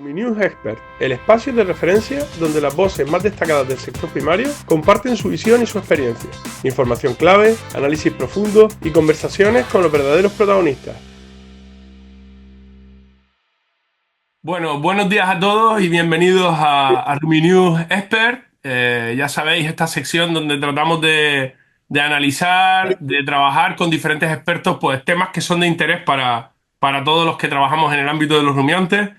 Luminews Expert, el espacio de referencia donde las voces más destacadas del sector primario comparten su visión y su experiencia. Información clave, análisis profundo y conversaciones con los verdaderos protagonistas. Bueno, buenos días a todos y bienvenidos a Luminews Expert. Ya sabéis, esta sección donde tratamos de analizar, de trabajar con diferentes expertos, pues temas que son de interés para todos los que trabajamos en el ámbito de los rumiantes.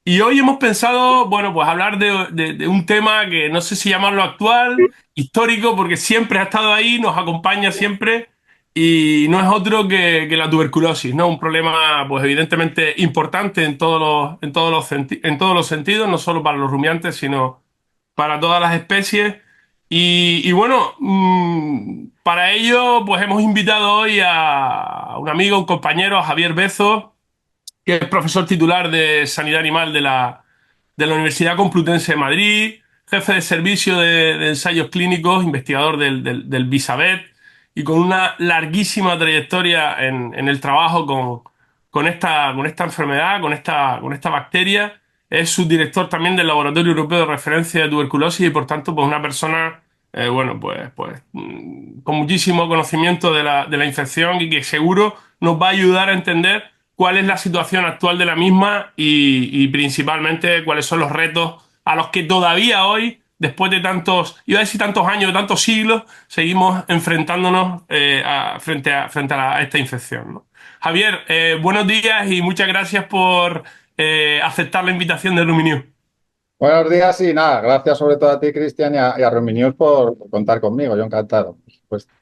Y hoy hemos pensado, bueno, pues hablar de un tema que no sé si llamarlo actual, histórico, porque siempre ha estado ahí, nos acompaña siempre, y no es otro que la tuberculosis, ¿no? Un problema, pues evidentemente importante en todos los sentidos, no solo para los rumiantes, sino para todas las especies. Y bueno, para ello, pues hemos invitado hoy a un amigo, un compañero, a Javier Bezo, que es profesor titular de Sanidad Animal de la Universidad Complutense de Madrid, jefe de servicio de ensayos clínicos, investigador del BISABET y con una larguísima trayectoria en el trabajo con esta enfermedad, con esta bacteria. Es subdirector también del Laboratorio Europeo de Referencia de Tuberculosis y, por tanto, pues una persona, bueno, con muchísimo conocimiento de la infección y que seguro nos va a ayudar a entender cuál es la situación actual de la misma y principalmente cuáles son los retos a los que todavía hoy, después de tantos, iba a decir tantos años, tantos siglos, seguimos enfrentándonos frente a esta infección, ¿no? Javier, buenos días y muchas gracias por aceptar la invitación de Luminews. Buenos días y nada, gracias sobre todo a ti, Cristian, y a Rominews por contar conmigo. Yo encantado, por supuesto.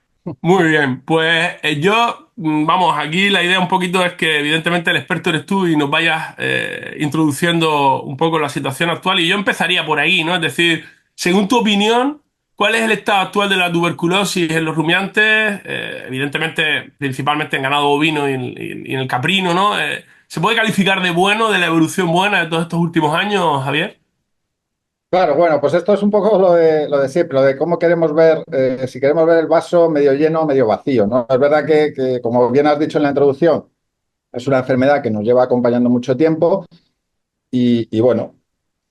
Muy bien, pues vamos, aquí la idea un poquito es que evidentemente el experto eres tú y nos vayas introduciendo un poco la situación actual y yo empezaría por ahí, ¿no? Es decir, según tu opinión, ¿cuál es el estado actual de la tuberculosis en los rumiantes? Evidentemente, principalmente en ganado bovino y en el caprino, ¿no? ¿Se puede calificar de bueno, de la evolución buena de todos estos últimos años, Javier? Claro, bueno, pues esto es un poco lo de siempre, lo de cómo queremos ver, si queremos ver el vaso medio lleno o medio vacío, ¿no? Es verdad que, como bien has dicho en la introducción, es una enfermedad que nos lleva acompañando mucho tiempo y bueno,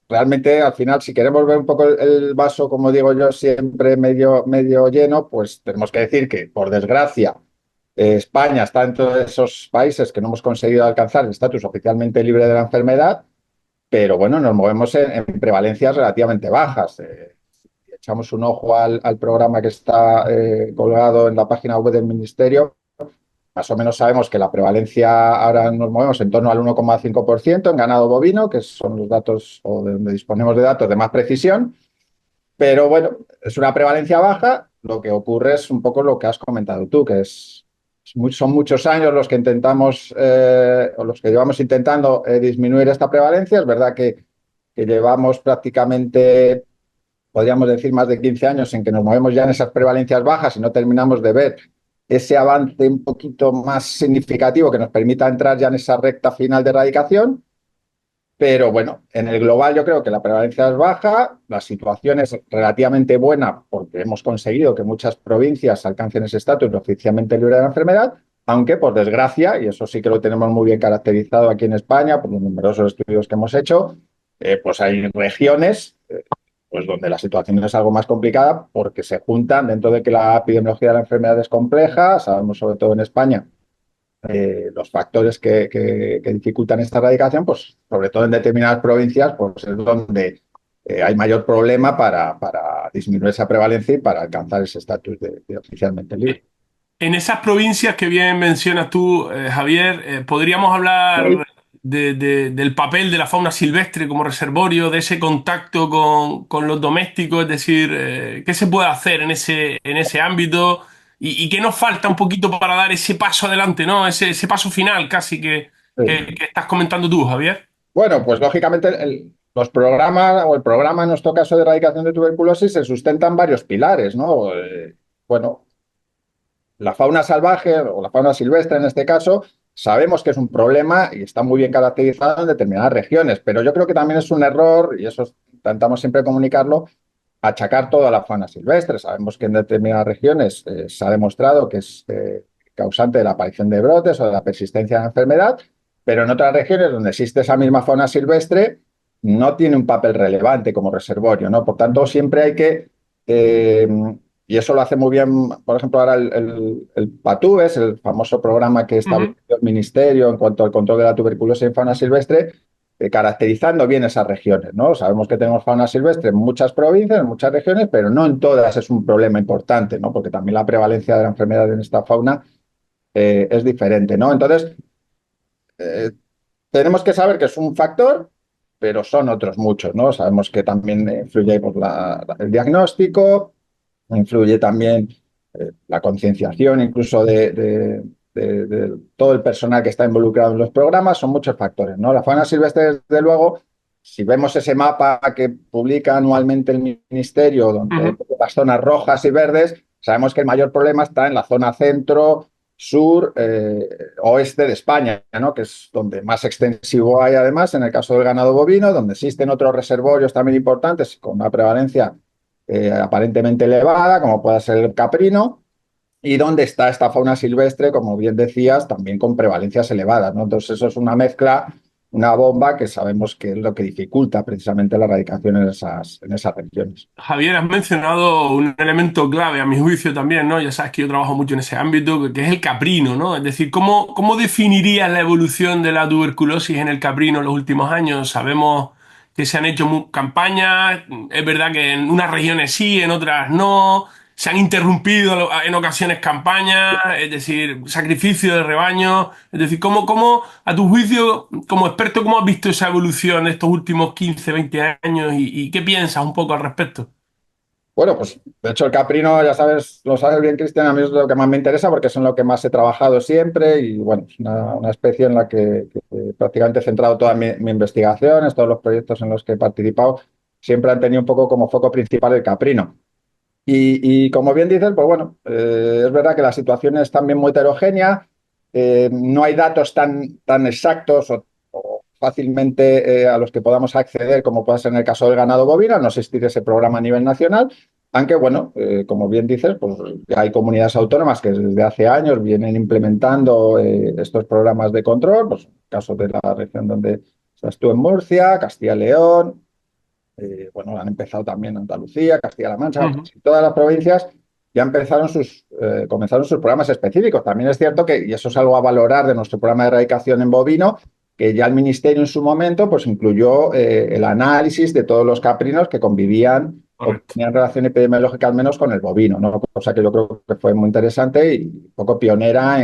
realmente al final, si queremos ver un poco el vaso, como digo yo, siempre medio lleno, pues tenemos que decir que, por desgracia, España está dentro de esos países que no hemos conseguido alcanzar el estatus oficialmente libre de la enfermedad, pero bueno, nos movemos en prevalencias relativamente bajas. Si echamos un ojo al programa que está colgado en la página web del Ministerio, más o menos sabemos que la prevalencia ahora nos movemos en torno al 1,5% en ganado bovino, que son los datos o de donde disponemos de datos de más precisión, pero bueno, es una prevalencia baja. Lo que ocurre es un poco lo que has comentado tú, que son muchos años los que intentamos o los que llevamos intentando disminuir esta prevalencia. Es verdad que llevamos prácticamente, podríamos decir, más de 15 años en que nos movemos ya en esas prevalencias bajas y no terminamos de ver ese avance un poquito más significativo que nos permita entrar ya en esa recta final de erradicación. Pero bueno, en el global yo creo que la prevalencia es baja, la situación es relativamente buena porque hemos conseguido que muchas provincias alcancen ese estatus de oficialmente libre de la enfermedad, aunque por desgracia, y eso sí que lo tenemos muy bien caracterizado aquí en España por los numerosos estudios que hemos hecho, pues hay regiones pues donde la situación es algo más complicada porque se juntan dentro de que la epidemiología de la enfermedad es compleja. Sabemos sobre todo en España los factores que dificultan esta erradicación, pues sobre todo en determinadas provincias, pues es donde hay mayor problema para disminuir esa prevalencia y para alcanzar ese estatus de oficialmente libre. En esas provincias que bien mencionas tú, Javier, podríamos hablar del papel de la fauna silvestre como reservorio, de ese contacto con los domésticos, es decir, ¿qué se puede hacer en ese ámbito? Y qué nos falta un poquito para dar ese paso adelante, ¿no? Ese paso final casi que estás comentando tú, Javier. Bueno, pues lógicamente los programas o el programa en nuestro caso de erradicación de tuberculosis se sustentan varios pilares, ¿no? Bueno, la fauna salvaje o la fauna silvestre en este caso, sabemos que es un problema y está muy bien caracterizado en determinadas regiones, pero yo creo que también es un error, y eso intentamos siempre comunicarlo, achacar todo a la fauna silvestre. Sabemos que en determinadas regiones se ha demostrado que es causante de la aparición de brotes o de la persistencia de la enfermedad, pero en otras regiones donde existe esa misma fauna silvestre no tiene un papel relevante como reservorio, ¿no? Por tanto, siempre hay que, eh, y eso lo hace muy bien, por ejemplo, ahora el PATUBES, el famoso programa que estableció Ujú, el Ministerio en cuanto al control de la tuberculosis en fauna silvestre, caracterizando bien esas regiones, ¿no? Sabemos que tenemos fauna silvestre en muchas provincias, en muchas regiones, pero no en todas es un problema importante, ¿no? Porque también la prevalencia de la enfermedad en esta fauna es diferente, ¿no? Entonces, eh, tenemos que saber que es un factor, pero son otros muchos, ¿no? Sabemos que también influye por el diagnóstico, influye también la concienciación, incluso de todo el personal que está involucrado en los programas, son muchos factores, ¿no? La fauna silvestre, desde luego, si vemos ese mapa que publica anualmente el Ministerio, donde hay ujú. las zonas rojas y verdes, sabemos que el mayor problema está en la zona centro, sur, oeste de España, ¿no? Que es donde más extensivo hay, además, en el caso del ganado bovino, donde existen otros reservorios también importantes con una prevalencia aparentemente elevada, como puede ser el caprino, y donde está esta fauna silvestre, como bien decías, también con prevalencias elevadas, ¿no? Entonces eso es una mezcla, una bomba que sabemos que es lo que dificulta precisamente la erradicación en esas regiones. Javier, has mencionado un elemento clave, a mi juicio también, ¿no? Ya sabes que yo trabajo mucho en ese ámbito, que es el caprino, ¿no? Es decir, ¿cómo definirías la evolución de la tuberculosis en el caprino en los últimos años? Sabemos que se han hecho campañas, es verdad que en unas regiones sí, en otras no, se han interrumpido en ocasiones campañas, es decir, sacrificio de rebaño, es decir, a tu juicio, como experto, cómo has visto esa evolución de estos últimos 15, 20 años y qué piensas un poco al respecto? Bueno, pues de hecho el caprino, ya sabes, lo sabes bien, Cristian, a mí es lo que más me interesa porque es en lo que más he trabajado siempre y bueno, es una especie en la que prácticamente he centrado toda mi investigación, todos los proyectos en los que he participado, siempre han tenido un poco como foco principal el caprino. Y como bien dices, pues bueno, es verdad que la situación es también muy heterogénea, no hay datos tan exactos o fácilmente a los que podamos acceder como puede ser en el caso del ganado bovino, no existir ese programa a nivel nacional, aunque bueno, como bien dices, pues hay comunidades autónomas que desde hace años vienen implementando estos programas de control, pues en el caso de la región donde estás tú en Murcia, Castilla y León, bueno, han empezado también Andalucía, Castilla-La Mancha, Ujú. casi todas las provincias ya comenzaron sus programas específicos. También es cierto que, y eso es algo a valorar de nuestro programa de erradicación en bovino, que ya el Ministerio en su momento pues incluyó el análisis de todos los caprinos que convivían o Correcto. tenían relación epidemiológica al menos con el bovino, ¿no? Cosa que yo creo que fue muy interesante y un poco pionera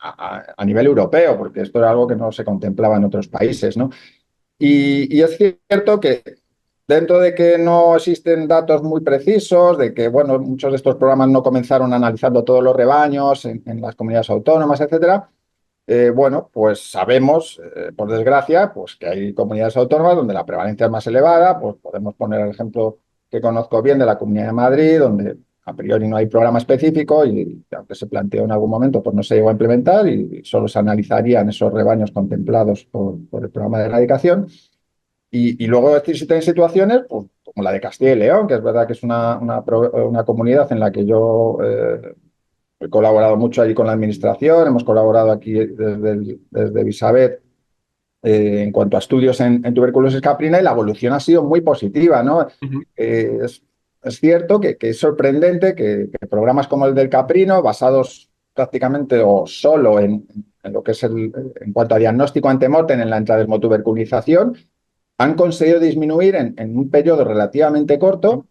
a nivel europeo, porque esto era algo que no se contemplaba en otros países, ¿no? Y es cierto que dentro de que no existen datos muy precisos, de que bueno, muchos de estos programas no comenzaron analizando todos los rebaños en las comunidades autónomas, etcétera, bueno, pues sabemos, por desgracia, pues que hay comunidades autónomas donde la prevalencia es más elevada, pues podemos poner el ejemplo que conozco bien de la Comunidad de Madrid, donde a priori no hay programa específico y aunque se planteó en algún momento, pues no se llegó a implementar y solo se analizarían esos rebaños contemplados por el programa de erradicación. Y luego existen situaciones pues, como la de Castilla y León, que es verdad que es una comunidad en la que yo he colaborado mucho allí con la administración, hemos colaborado aquí desde Visabet en cuanto a estudios en tuberculosis caprina y la evolución ha sido muy positiva, ¿no? Ujú. Es cierto que es sorprendente que programas como el del caprino, basados prácticamente o solo en lo que es en cuanto a diagnóstico antemortem en la intradesmotuberculización, han conseguido disminuir en un periodo relativamente corto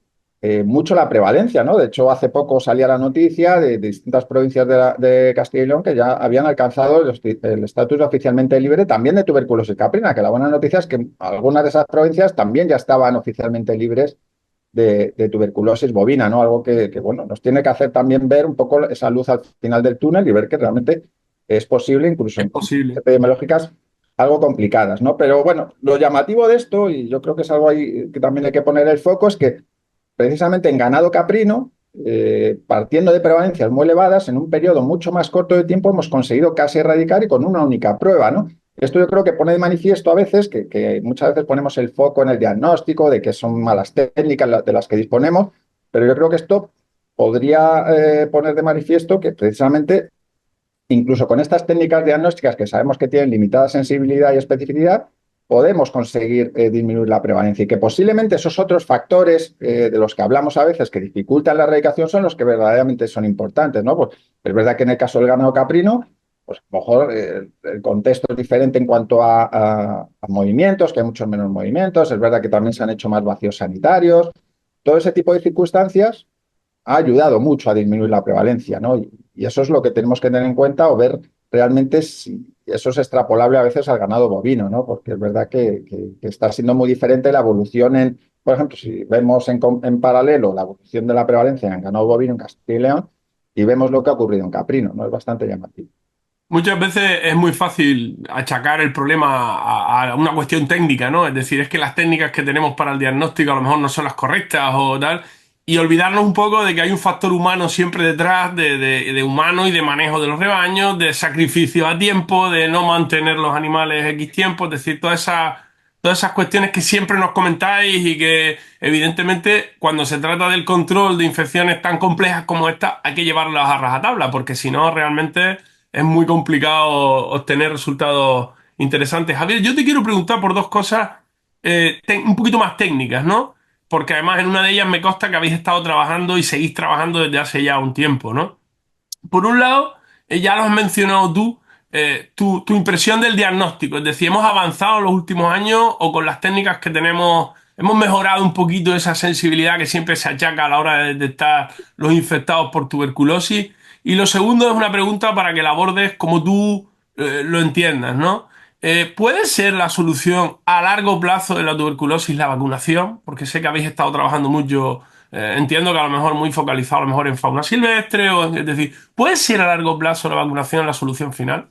mucho la prevalencia, ¿no? De hecho, hace poco salía la noticia de distintas provincias de Castilla y León que ya habían alcanzado el estatus oficialmente libre también de tuberculosis caprina, que la buena noticia es que algunas de esas provincias también ya estaban oficialmente libres de tuberculosis bovina, ¿no? Algo que, bueno, nos tiene que hacer también ver un poco esa luz al final del túnel y ver que realmente es posible, incluso Es en condiciones posible. epidemiológicas algo complicadas, ¿no? Pero bueno, lo llamativo de esto, y yo creo que es algo ahí que también hay que poner el foco, es que precisamente en ganado caprino, partiendo de prevalencias muy elevadas, en un periodo mucho más corto de tiempo hemos conseguido casi erradicar y con una única prueba, ¿no? Esto yo creo que pone de manifiesto a veces que muchas veces ponemos el foco en el diagnóstico, de que son malas técnicas de las que disponemos, pero yo creo que esto podría poner de manifiesto que precisamente incluso con estas técnicas diagnósticas que sabemos que tienen limitada sensibilidad y especificidad, podemos conseguir disminuir la prevalencia y que posiblemente esos otros factores de los que hablamos a veces que dificultan la erradicación son los que verdaderamente son importantes, ¿no? Pues es verdad que en el caso del ganado caprino, pues a lo mejor el contexto es diferente en cuanto a movimientos, que hay muchos menos movimientos, es verdad que también se han hecho más vacíos sanitarios, todo ese tipo de circunstancias ha ayudado mucho a disminuir la prevalencia, ¿no? Y eso es lo que tenemos que tener en cuenta o ver realmente si eso es extrapolable a veces al ganado bovino, ¿no? Porque es verdad que está siendo muy diferente la evolución en, por ejemplo, si vemos en paralelo la evolución de la prevalencia en ganado bovino en Castilla y León y vemos lo que ha ocurrido en caprino, ¿no? Es bastante llamativo. Muchas veces es muy fácil achacar el problema a una cuestión técnica, ¿no? Es decir, es que las técnicas que tenemos para el diagnóstico a lo mejor no son las correctas o tal, y olvidarnos un poco de que hay un factor humano siempre detrás, de humano y de manejo de los rebaños, de sacrificio a tiempo, de no mantener los animales X tiempo, es decir, todas esas cuestiones que siempre nos comentáis y que evidentemente cuando se trata del control de infecciones tan complejas como esta hay que llevarlas a rajatabla, porque si no realmente es muy complicado obtener resultados interesantes. Javier, yo te quiero preguntar por dos cosas un poquito más técnicas, ¿no? Porque además en una de ellas me consta que habéis estado trabajando y seguís trabajando desde hace ya un tiempo, ¿no? Por un lado, ya lo has mencionado tú, tu impresión del diagnóstico, es decir, hemos avanzado en los últimos años o con las técnicas que tenemos, hemos mejorado un poquito esa sensibilidad que siempre se achaca a la hora de detectar los infectados por tuberculosis. Y lo segundo es una pregunta para que la abordes como tú lo entiendas, ¿no? ¿Puede ser la solución a largo plazo de la tuberculosis la vacunación? Porque sé que habéis estado trabajando mucho, entiendo que a lo mejor muy focalizado a lo mejor en fauna silvestre, es decir, ¿puede ser a largo plazo la vacunación la solución final?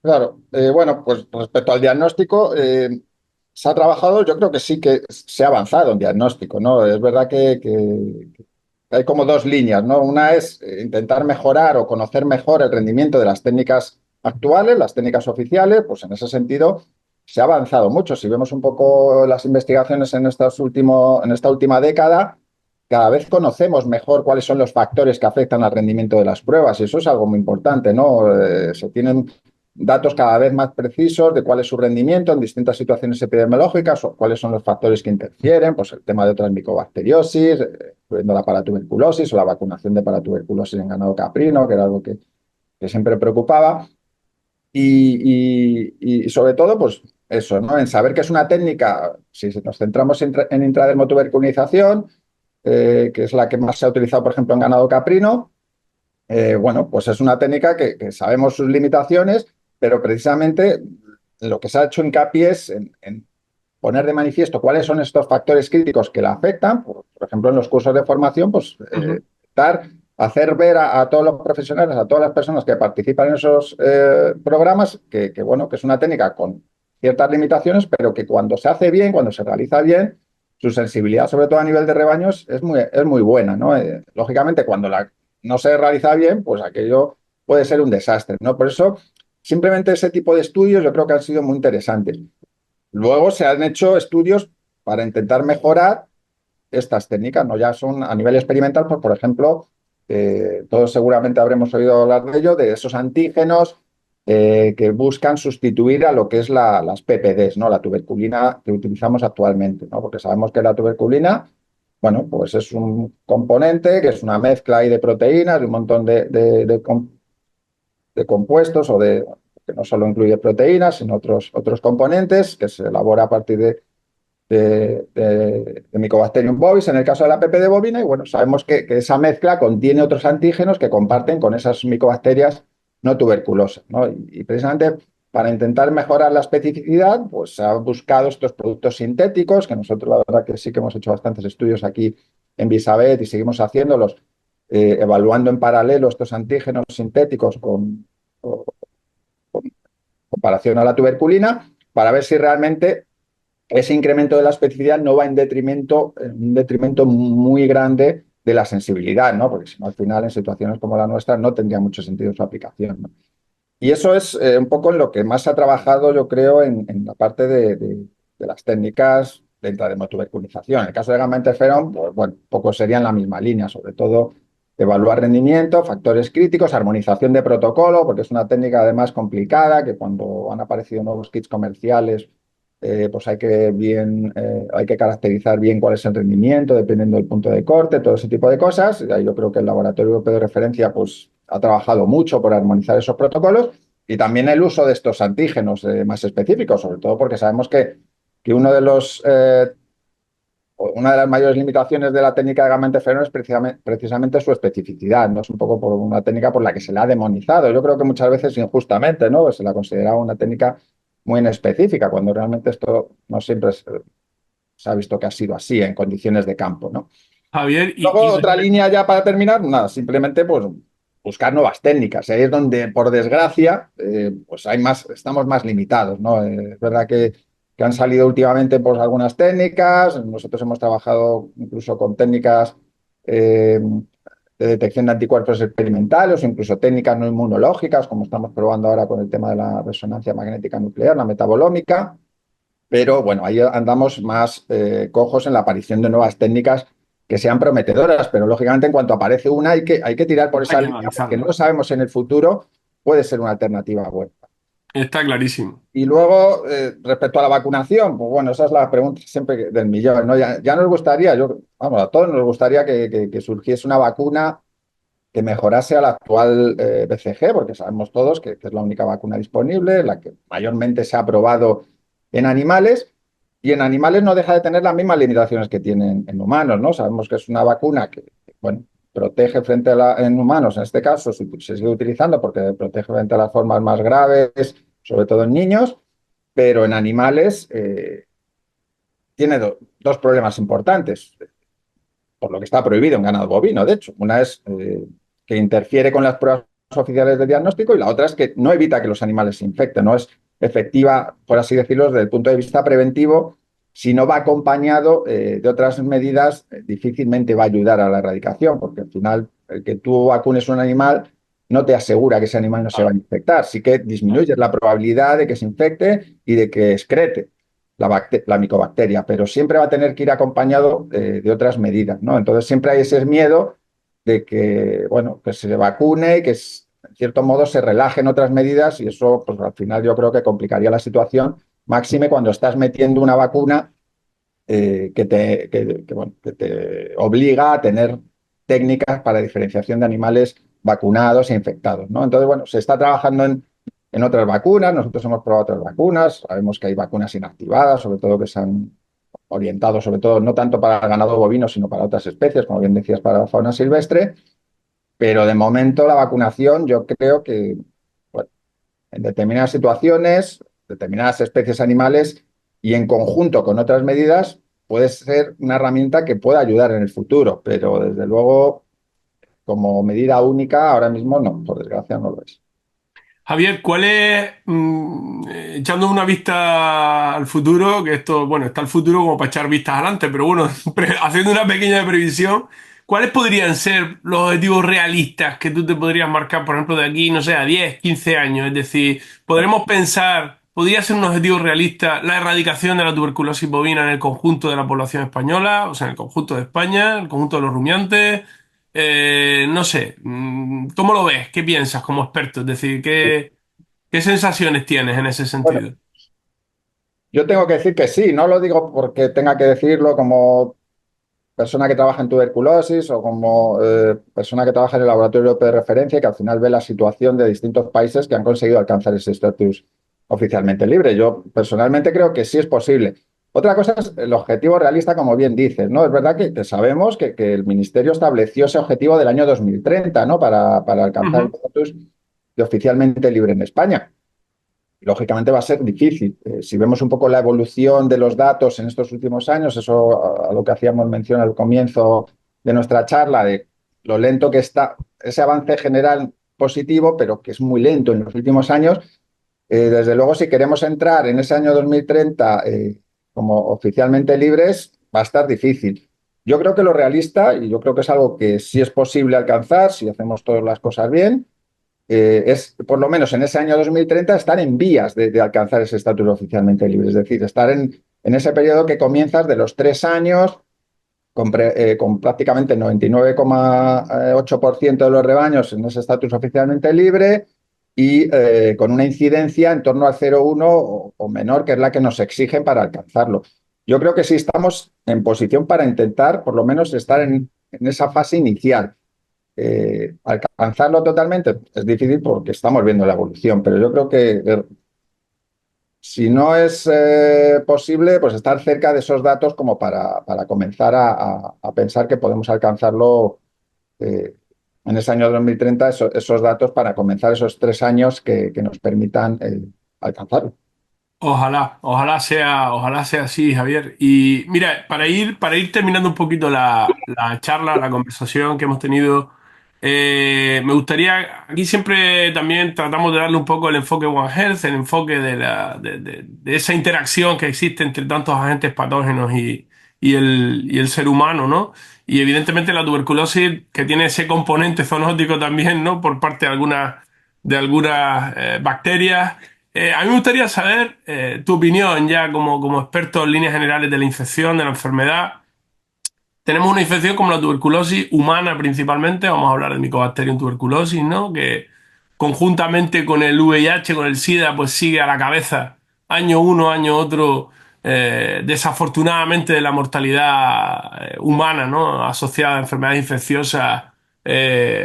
Claro, bueno, pues respecto al diagnóstico, se ha trabajado, yo creo que sí que se ha avanzado en diagnóstico, ¿no? Es verdad que hay como dos líneas, ¿no? Una es intentar mejorar o conocer mejor el rendimiento de las técnicas actuales, las técnicas oficiales, pues en ese sentido se ha avanzado mucho. Si vemos un poco las investigaciones en esta última década, cada vez conocemos mejor cuáles son los factores que afectan al rendimiento de las pruebas y eso es algo muy importante, ¿no? Se tienen datos cada vez más precisos de cuál es su rendimiento en distintas situaciones epidemiológicas o cuáles son los factores que interfieren, pues el tema de otras micobacteriosis, incluyendo la paratuberculosis o la vacunación de paratuberculosis en ganado caprino, que era algo que siempre preocupaba. Y sobre todo, pues eso, ¿no? En saber que es una técnica, si nos centramos en intradermotuberculización, que es la que más se ha utilizado, por ejemplo, en ganado caprino, bueno, pues es una técnica que sabemos sus limitaciones, pero precisamente lo que se ha hecho hincapié es en poner de manifiesto cuáles son estos factores críticos que la afectan. Por ejemplo, en los cursos de formación, pues Ujú. hacer ver a todos los profesionales, a todas las personas que participan en esos programas, bueno, que es una técnica con ciertas limitaciones, pero que cuando se hace bien, cuando se realiza bien, su sensibilidad, sobre todo a nivel de rebaños, es muy buena, ¿no? Lógicamente, cuando no se realiza bien, pues aquello puede ser un desastre, ¿no? Por eso, simplemente ese tipo de estudios yo creo que han sido muy interesantes. Luego se han hecho estudios para intentar mejorar estas técnicas, ¿no? Ya son a nivel experimental, pues por ejemplo, todos seguramente habremos oído hablar de ello, de esos antígenos que buscan sustituir a lo que es las PPDs, ¿no? La tuberculina que utilizamos actualmente, ¿no? Porque sabemos que la tuberculina, bueno, pues es un componente que es una mezcla ahí de proteínas, de un montón de compuestos que no solo incluye proteínas, sino otros componentes que se elabora a partir de Mycobacterium bovis, en el caso de la PPD bovina, y bueno, sabemos que esa mezcla contiene otros antígenos que comparten con esas micobacterias no tuberculosas, ¿no? Y precisamente para intentar mejorar la especificidad, pues se han buscado estos productos sintéticos, que nosotros la verdad que sí que hemos hecho bastantes estudios aquí en Visabet y seguimos haciéndolos, evaluando en paralelo estos antígenos sintéticos con comparación a la tuberculina, para ver si realmente ese incremento de la especificidad no va en un detrimento muy grande de la sensibilidad, ¿no? Porque si no, al final, en situaciones como la nuestra, no tendría mucho sentido su aplicación, ¿no? Y eso es un poco en lo que más se ha trabajado, yo creo, en la parte de las técnicas de intradermotuberculización. En el caso de gamma interferón, pues bueno, poco serían la misma línea, sobre todo evaluar rendimiento, factores críticos, armonización de protocolo, porque es una técnica además complicada, que cuando han aparecido nuevos kits comerciales, pues hay que caracterizar bien cuál es el rendimiento, dependiendo del punto de corte, todo ese tipo de cosas. Y ahí yo creo que el Laboratorio Europeo de Referencia pues, ha trabajado mucho por armonizar esos protocolos y también el uso de estos antígenos más específicos, sobre todo porque sabemos que una de las mayores limitaciones de la técnica de gamma interferón es precisamente su especificidad, ¿no? Es un poco por una técnica por la que se la ha demonizado. Yo creo que muchas veces injustamente, ¿no? Se la consideraba una técnica muy inespecífica, cuando realmente esto no siempre se ha visto que ha sido así en condiciones de campo, ¿no? Javier, Luego, otra línea ya para terminar, nada, simplemente pues buscar nuevas técnicas. Ahí es donde, por desgracia, pues estamos más limitados, ¿no? Es verdad que han salido últimamente pues, algunas técnicas. Nosotros hemos trabajado incluso con técnicas eh, de detección de anticuerpos experimentales o incluso técnicas no inmunológicas, como estamos probando ahora con el tema de la resonancia magnética nuclear, la metabolómica. Pero bueno, ahí andamos más cojos en la aparición de nuevas técnicas que sean prometedoras, pero lógicamente en cuanto aparece una hay que tirar por hay esa que línea porque no analizarla. sabemos en el futuro puede ser una alternativa buena. Está clarísimo. Y luego, respecto a la vacunación, pues bueno, esa es la pregunta siempre del millón, ¿no? Ya nos gustaría, vamos, a todos nos gustaría que surgiese una vacuna que mejorase a la actual BCG, porque sabemos todos que es la única vacuna disponible, la que mayormente se ha probado en animales, y en animales no deja de tener las mismas limitaciones que tienen en humanos, ¿no? Sabemos que es una vacuna que, bueno, protege frente en humanos, en este caso, se sigue utilizando porque protege frente a las formas más graves, sobre todo en niños, pero en animales tiene dos problemas importantes por lo que está prohibido en ganado bovino, de hecho. Una es que interfiere con las pruebas oficiales de diagnóstico y la otra es que no evita que los animales se infecten, no es efectiva, por así decirlo, desde el punto de vista preventivo. Si no va acompañado de otras medidas, difícilmente va a ayudar a la erradicación, porque al final el que tú vacunes un animal no te asegura que ese animal no se va a Claro, infectar, sí que disminuyes la probabilidad de que se infecte y de que excrete la micobacteria, pero siempre va a tener que ir acompañado de otras medidas, ¿no? Entonces siempre hay ese miedo de que, bueno, que se vacune y que en cierto modo se relajen otras medidas y eso, pues al final yo creo que complicaría la situación, máxime cuando estás metiendo una vacuna bueno, que te obliga a tener técnicas para diferenciación de animales vacunados e infectados, ¿no? Entonces, bueno, se está trabajando en otras vacunas, nosotros hemos probado otras vacunas, sabemos que hay vacunas inactivadas, sobre todo que se han orientado, sobre todo no tanto para el ganado bovino, sino para otras especies, como bien decías, para la fauna silvestre, pero de momento la vacunación yo creo que, bueno, en determinadas situaciones, determinadas especies animales y en conjunto con otras medidas puede ser una herramienta que pueda ayudar en el futuro, pero desde luego como medida única ahora mismo no, por desgracia no lo es. Javier, ¿cuál es, echando una vista al futuro, que esto, bueno, está el futuro como para echar vistas adelante, pero bueno, haciendo una pequeña previsión, ¿cuáles podrían ser los objetivos realistas que tú te podrías marcar, por ejemplo, de aquí, no sé, a 10, 15 años? Es decir, ¿podremos pensar, podría ser un objetivo realista la erradicación de la tuberculosis bovina en el conjunto de la población española, o sea, en el conjunto de España, en el conjunto de los rumiantes? No sé, ¿cómo lo ves? ¿Qué piensas como experto? Es decir, ¿qué sensaciones tienes en ese Bueno, sentido? yo tengo que decir que sí, no lo digo porque tenga que decirlo como persona que trabaja en tuberculosis o como persona que trabaja en el laboratorio de referencia y que al final ve la situación de distintos países que han conseguido alcanzar ese estatus oficialmente libre. Yo personalmente creo que sí es posible. Otra cosa es el objetivo realista, como bien dices, ¿no? Es verdad que sabemos que el Ministerio estableció ese objetivo del año 2030, ¿no? Para alcanzar el Ujú. estatus de oficialmente libre en España. Lógicamente va a ser difícil. Si vemos un poco la evolución de los datos en estos últimos años, eso a lo que hacíamos mención al comienzo de nuestra charla, de lo lento que está ese avance general positivo, pero que es muy lento en los últimos años, desde luego si queremos entrar en ese año 2030 como oficialmente libres, va a estar difícil. Yo creo que lo realista, y yo creo que es algo que sí es posible alcanzar si hacemos todas las cosas bien, es, por lo menos en ese año 2030, estar en vías de alcanzar ese estatus oficialmente libre. Es decir, estar en ese periodo que comienzas de los 3 años, con prácticamente el 99,8% de los rebaños en ese estatus oficialmente libre, y con una incidencia en torno al 0,1 o menor, que es la que nos exigen para alcanzarlo. Yo creo que sí estamos en posición para intentar, por lo menos, estar en esa fase inicial. Alcanzarlo totalmente es difícil porque estamos viendo la evolución, pero yo creo que si no es posible, pues estar cerca de esos datos como para comenzar a pensar que podemos alcanzarlo eh, en ese año 2030, esos datos para comenzar esos 3 años que nos permitan alcanzarlo. Ojalá sea así, Javier. Y mira, para ir terminando un poquito la charla, la conversación que hemos tenido, me gustaría, aquí siempre también tratamos de darle un poco el enfoque One Health, el enfoque de esa interacción que existe entre tantos agentes patógenos y el ser humano, ¿no? Y evidentemente la tuberculosis, que tiene ese componente zoonótico también, ¿no? Por parte de algunas bacterias. A mí me gustaría saber tu opinión ya como experto en líneas generales de la infección, de la enfermedad. Tenemos una infección como la tuberculosis humana principalmente, vamos a hablar del Mycobacterium tuberculosis, ¿no? Que conjuntamente con el VIH, con el SIDA, pues sigue a la cabeza año uno, año otro, desafortunadamente de la mortalidad humana, ¿no? Asociada a enfermedades infecciosas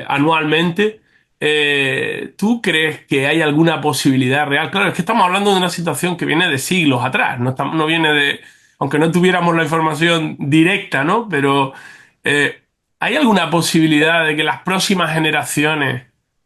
anualmente. ¿Tú crees que hay alguna posibilidad real? Claro, es que estamos hablando de una situación que viene de siglos atrás, no viene aunque no tuviéramos la información directa, ¿no? Pero eh, ¿hay alguna posibilidad de que las próximas generaciones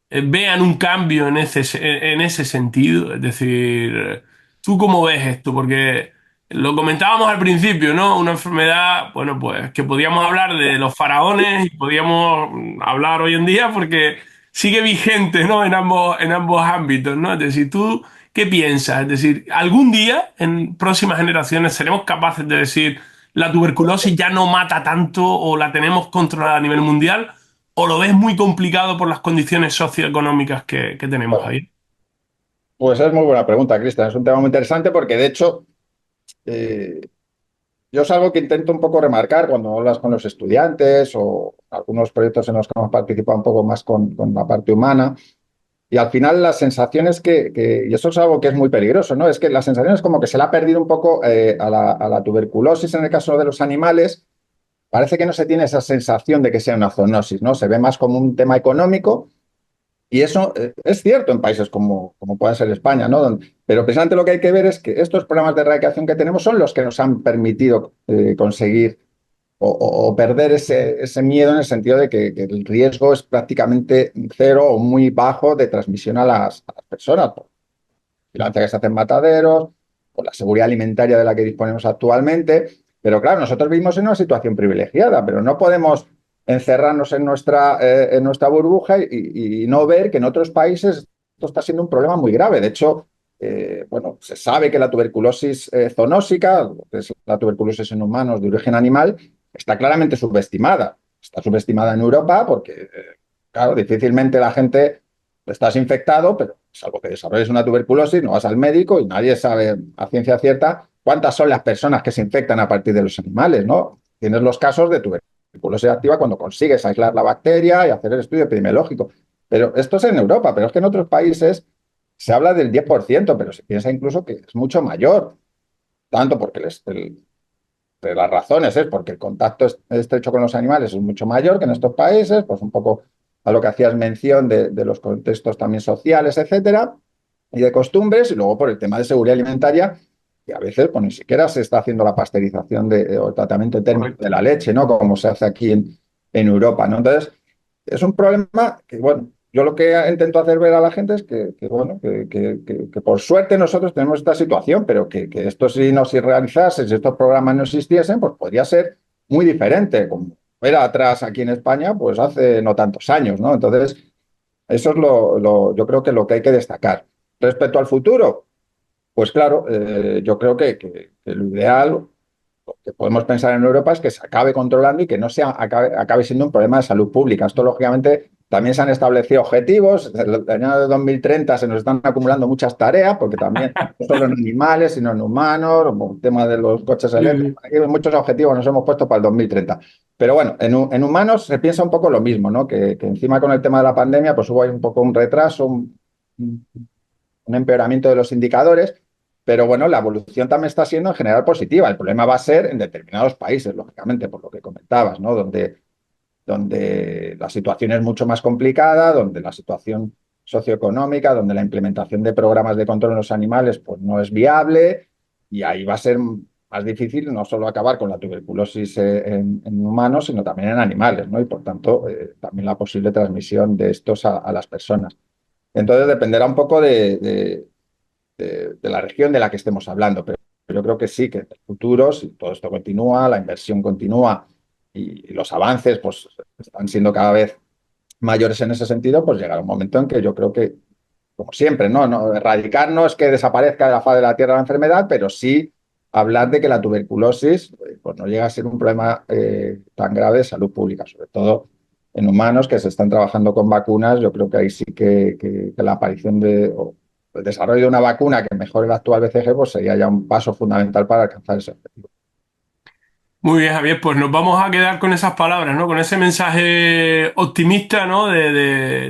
vean un cambio en ese sentido? Es decir, ¿tú cómo ves esto? Porque lo comentábamos al principio, ¿no? Una enfermedad, bueno, pues que podíamos hablar de los faraones y podíamos hablar hoy en día porque sigue vigente, ¿no? En ambos ámbitos, ¿no? Es decir, ¿tú qué piensas? Es decir, ¿algún día en próximas generaciones seremos capaces de decir la tuberculosis ya no mata tanto o la tenemos controlada a nivel mundial? ¿O lo ves muy complicado por las condiciones socioeconómicas que tenemos Bueno, ahí? pues es muy buena pregunta, Cristian. Es un tema muy interesante porque, de hecho, eh, yo es algo que intento un poco remarcar cuando hablas con los estudiantes o algunos proyectos en los que hemos participado un poco más con la parte humana. Y al final la sensación es y eso es algo que es muy peligroso, ¿no? Es que la sensación es como que se le ha perdido un poco a la tuberculosis en el caso de los animales. Parece que no se tiene esa sensación de que sea una zoonosis, ¿no? Se ve más como un tema económico y eso es cierto en países como puede ser España, ¿no? Pero precisamente lo que hay que ver es que estos programas de erradicación que tenemos son los que nos han permitido conseguir o perder ese miedo en el sentido de que el riesgo es prácticamente cero o muy bajo de transmisión a las personas, por la vigilancia que se hace en mataderos, por la seguridad alimentaria de la que disponemos actualmente. Pero claro, nosotros vivimos en una situación privilegiada, pero no podemos encerrarnos en nuestra burbuja y no ver que en otros países esto está siendo un problema muy grave. De hecho, bueno, se sabe que la tuberculosis zoonósica, que es la tuberculosis en humanos de origen animal, está claramente subestimada. Está subestimada en Europa porque, claro, difícilmente la gente estás infectado, pero salvo que desarrolles una tuberculosis, no vas al médico y nadie sabe a ciencia cierta cuántas son las personas que se infectan a partir de los animales, ¿no? Tienes los casos de tuberculosis activa cuando consigues aislar la bacteria y hacer el estudio epidemiológico. Pero esto es en Europa, pero es que en otros países se habla del 10%, pero se piensa incluso que es mucho mayor, tanto porque de las razones es porque el contacto estrecho con los animales es mucho mayor que en estos países, pues un poco a lo que hacías mención de los contextos también sociales, etcétera, y de costumbres, y luego por el tema de seguridad alimentaria, que a veces pues, ni siquiera se está haciendo la pasteurización o el tratamiento térmico de Correcto. la leche, ¿no? Como se hace aquí en Europa, ¿no? Entonces, es un problema que, bueno, yo lo que intento hacer ver a la gente es bueno, que por suerte nosotros tenemos esta situación, pero que esto si no se realizase, si estos programas no existiesen, pues podría ser muy diferente, como era atrás aquí en España, pues hace no tantos años, ¿no? Entonces, eso es yo creo que lo que hay que destacar. Respecto al futuro, pues claro, yo creo que lo ideal, lo que podemos pensar en Europa es que se acabe controlando y que no acabe siendo un problema de salud pública. Esto, lógicamente, también se han establecido objetivos. El año de 2030 se nos están acumulando muchas tareas, porque también no solo en animales, sino en humanos, como el tema de los coches Sí, eléctricos. sí. Hay muchos objetivos nos hemos puesto para el 2030. Pero bueno, en humanos se piensa un poco lo mismo, ¿no? Que encima con el tema de la pandemia, pues hubo ahí un poco un retraso, un empeoramiento de los indicadores, pero bueno, la evolución también está siendo en general positiva. El problema va a ser en determinados países, lógicamente, por lo que comentabas, ¿no? Donde la situación es mucho más complicada, donde la situación socioeconómica, donde la implementación de programas de control en los animales pues, no es viable y ahí va a ser más difícil no solo acabar con la tuberculosis en humanos, sino también en animales, ¿no? Y por tanto, también la posible transmisión de estos a las personas. Entonces dependerá un poco de la región de la que estemos hablando, pero yo creo que sí, que en el futuro, si todo esto continúa, la inversión continúa y los avances pues, están siendo cada vez mayores en ese sentido, pues llegará un momento en que yo creo que, como siempre, no erradicar no es que desaparezca de la faz de la Tierra la enfermedad, pero sí hablar de que la tuberculosis pues no llega a ser un problema tan grave de salud pública, sobre todo en humanos que se están trabajando con vacunas. Yo creo que ahí sí que la aparición o el desarrollo de una vacuna que mejore el actual BCG pues sería ya un paso fundamental para alcanzar ese objetivo. Muy bien, Javier, pues nos vamos a quedar con esas palabras, ¿no? Con ese mensaje optimista, ¿no?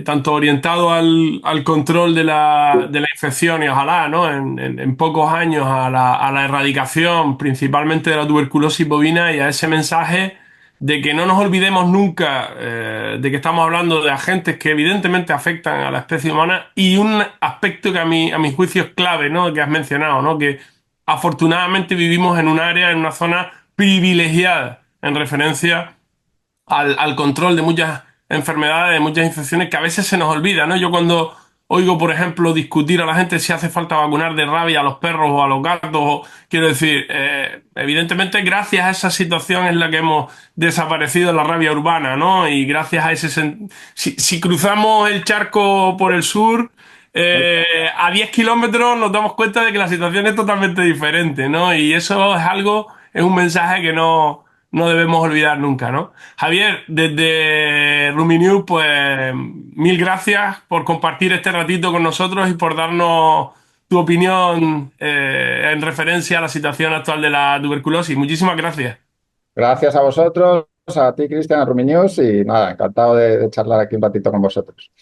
Tanto orientado al control de la infección y ojalá, ¿no? En pocos años a la erradicación, principalmente de la tuberculosis bovina y a ese mensaje de que no nos olvidemos nunca de que estamos hablando de agentes que evidentemente afectan a la especie humana y un aspecto que a mi juicio es clave, ¿no? Que has mencionado, ¿no? Que afortunadamente vivimos en un área, en una zona privilegiada en referencia al control de muchas enfermedades, de muchas infecciones que a veces se nos olvida, ¿no? Yo cuando oigo, por ejemplo, discutir a la gente si hace falta vacunar de rabia a los perros o a los gatos, quiero decir, evidentemente gracias a esa situación es la que hemos desaparecido la rabia urbana, ¿no? Y gracias a si cruzamos el charco por el sur, a 10 kilómetros nos damos cuenta de que la situación es totalmente diferente, ¿no? Y eso es algo, es un mensaje que no debemos olvidar nunca, ¿no? Javier, desde Ruminews, pues mil gracias por compartir este ratito con nosotros y por darnos tu opinión en referencia a la situación actual de la tuberculosis. Muchísimas gracias. Gracias a vosotros, a ti, Cristian, a Ruminews, y nada, encantado de charlar aquí un ratito con vosotros.